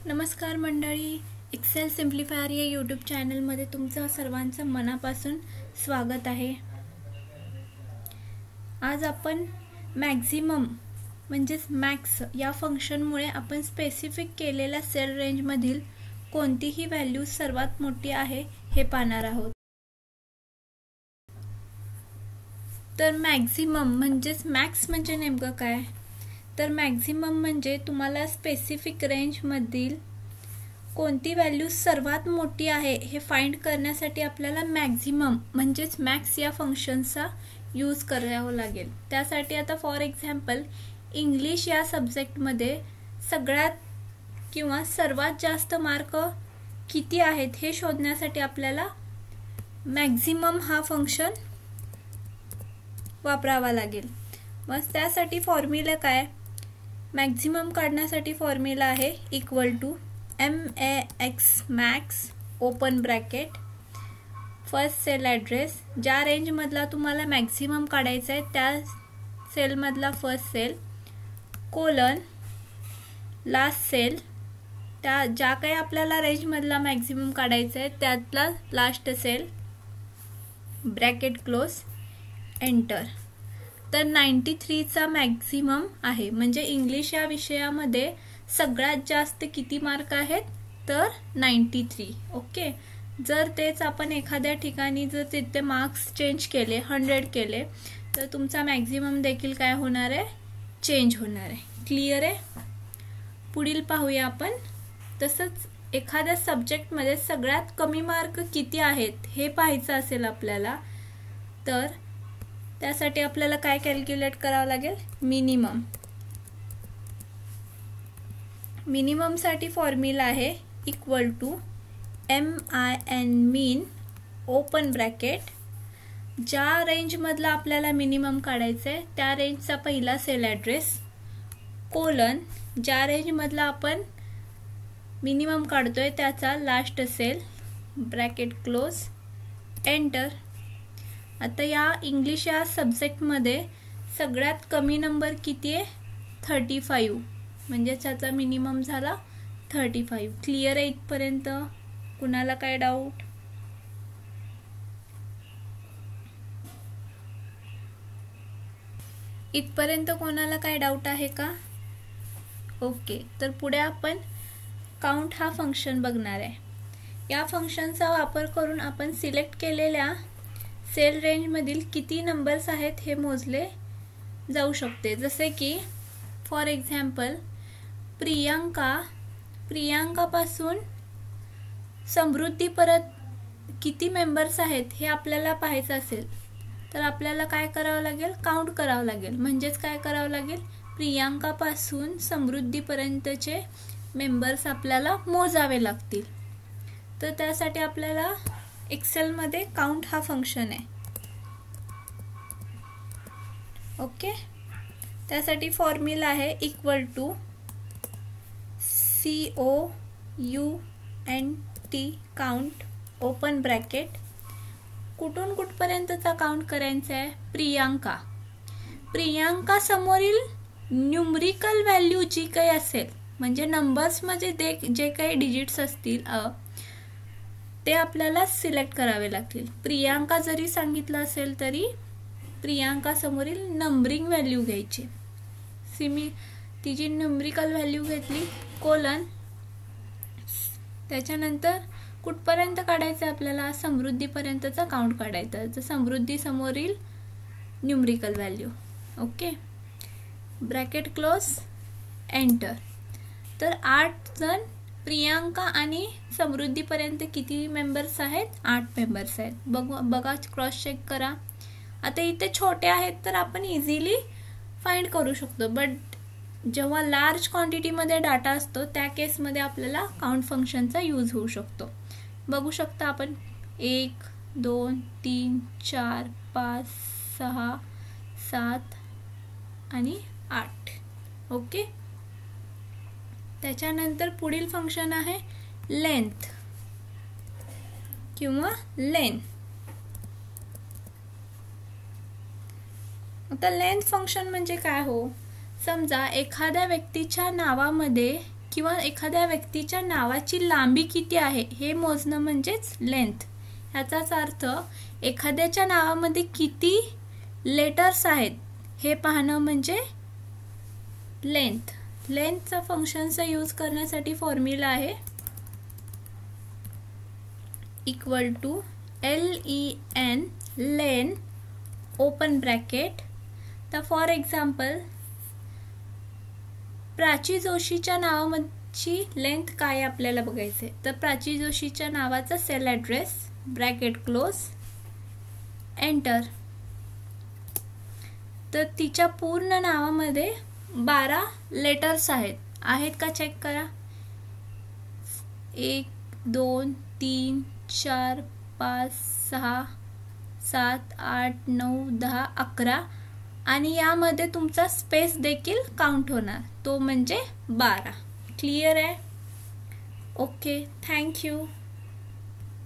नमस्कार मंडळी, एक्सेल सिम्प्लिफायर या यूट्यूब चॅनलमध्ये तुमचं सर्वांचं मनापासून स्वागत आहे। आज आपण मॅक्झिमम म्हणजेच मॅक्स या फंक्शनमुळे आपण स्पेसिफिक केलेल्या सेल रेंजमधील कोणतीही व्हॅल्यू सर्वात मोठी आहे हे पाहणार आहोत। तर मॅक्झिमम म्हणजेच मॅक्स म्हणजे नेमकं काय? तर मॅक्झिमम म्हणजे तुम्हाला स्पेसिफिक रेंज मधील कोणती व्हॅल्यू सर्वात मोठी आहे हे फाइंड करण्यासाठी आपल्याला मॅक्झिमम म्हणजेच मॅक्स या फंक्शनचा यूज करावा लागेल। त्यासाठी आता फॉर एक्झाम्पल इंग्लिश या सब्जेक्ट मध्ये सगळ्यात किंवा सर्वात जास्त मार्क किती आहेत हे शोधण्यासाठी आपल्याला मॅक्झिमम हा फंक्शन वापरावा लागेल। मग त्यासाठी फॉर्म्युला काय? मॅक्झिमम काढण्यासाठी फॉर्म्युला आहे equal to MAX max open bracket first cell address, ज्या रेंज मधला तुम्हाला मॅक्झिमम काढायचा आहे त्या सेल मधला first cell colon last cell, त्या ज्या काही आपल्याला रेंज मधला मॅक्झिमम काढायचा आहे त्यातला last cell bracket close enter. तर 93 चा मॅक्झिमम आहे, म्हणजे इंग्लिश या विषयामध्ये सगळ्यात जास्त किती मार्क आहेत तर 93। ओके, जर तेच आपण एखाद्या ठिकाणी जर तिथे मार्क्स चेंज केले 100 केले तर तुमचा मॅक्झिमम देखील काय होणार आहे? चेंज होणार आहे। क्लियर आहे? पुढील पाहूया आपण। तसंच एखाद्या सब्जेक्ट मध्ये सगळ्यात कमी मार्क किती आहेत हे पाहायचं असेल आपल्याला, तर त्यासाठी आपल्याला काय कॅल्क्युलेट करावं लागेल? मिनिमम। मिनिमम साठी फॉर्म्युला आहे equal to MIN min open bracket, ज्या रेंज मधला आपल्याला मिनिमम काढायचा आहे त्या रेंजचा पहिला सेल ॲड्रेस कोलन ज्या रेंज मधला आपण मिनिमम काढतोय त्याचा last cell bracket close enter. आता या इंग्लिश या सब्जेक्ट मध्ये सगळ्यात कमी नंबर किती आहे? 35, म्हणजे त्याचा मिनिमम झाला 35। क्लियर आहे इथपर्यंत? कुणाला काय डाऊट? इथपर्यंत कोणाला काय डाऊट आहे का? ओके, तर पुढे आपण काउंट हा फंक्शन बघणार आहे। या फंक्शनचा वापर करून आपण सिलेक्ट केलेल्या सेल रेंज मधील किती नंबर्स आहेत हे मोजले जाऊ शकते। जसे की फॉर एक्झाम्पल प्रियांका पासून समृद्धी परत किती मेंबर्स आहेत हे आपल्याला पाहायचं असेल तर आपल्याला काय करावं लागेल? काउंट करावं लागेल। म्हणजेच काय करावं लागेल? प्रियांका पासून समृद्धी पर्यंतचे मेंबर्स आपल्याला मोजावे लागतील। तर त्यासाठी आपल्याला एक्सेल मध्ये काउंट हा फंक्शन आहे। ओके, त्यासाठी फॉर्म्युला आहे equal to COUNT count open bracket, कुठून कुठपर्यंतचा काउंट करायचा आहे? प्रियांका समोरील न्यूमरिकल व्हॅल्यू जी काही असेल, म्हणजे नंबर्स मध्ये जे काही डिजिट्स असतील ते आपल्याला सिलेक्ट करावे लागतील। प्रियांका जरी सांगितलं असेल तरी प्रियांका समोरील नंबरिंग व्हॅल्यू घ्यायची। तिची न्यूमरिकल व्हॅल्यू घेतली कोलन, त्याच्यानंतर कुठपर्यंत काढायचं आपल्याला? समृद्धी पर्यंतचा काउंट काढायचा, तर समृद्धी समोरील numerical value. Okay, bracket close enter. तर 8 जण प्रियांका आणि समृद्धी पर्यंत किती मेंबर्स आहेत? 8 मेंबर्स आहेत। बघा क्रॉस चेक करा। आता इथे छोटे आहेत तर आपण इझिली फाइंड करू शकतो, बट जेव्हा लार्ज क्वांटिटी मध्ये डाटा असतो त्या केस मध्ये आपल्याला काउंट फंक्शनचा यूज होऊ शकतो। बघू शकता आपण 1 2 3 4 5 6 7 आणि 8। ओके, त्याच्यानंतर पुढील फंक्शन आहे लेंथ किंवा लेन। आता लेंथ फंक्शन म्हणजे काय हो? समजा एखाद्या व्यक्तीच्या नावामध्ये किंवा एखाद्या व्यक्तीच्या नावाची लांबी किती आहे हे मोजणं म्हणजेच लेंथ. याचाच अर्थ एखाद्याच्या नावामध्ये किती लेटर्स आहेत हे पाहणं म्हणजे लेंथ. लेंथचा फंक्शनचा यूज करण्यासाठी फॉर्म्युला आहे equal to LEN len open bracket. तर फॉर एक्झाम्पल प्राची जोशीच्या नावाची लेंथ काय आपल्याला बघायचे. तर प्राची जोशीच्या नावाचा cell address bracket close enter. तर तिच्या पूर्ण नावामध्ये 12 लेटर्स आहेत का चेक करा. 1 2 3 4 5 6 7 8 9 10 11 आणि यामध्ये तुमचा स्पेस देखील काउंट होणार, तो म्हणजे 12. क्लिअर आहे? Okay, thank you.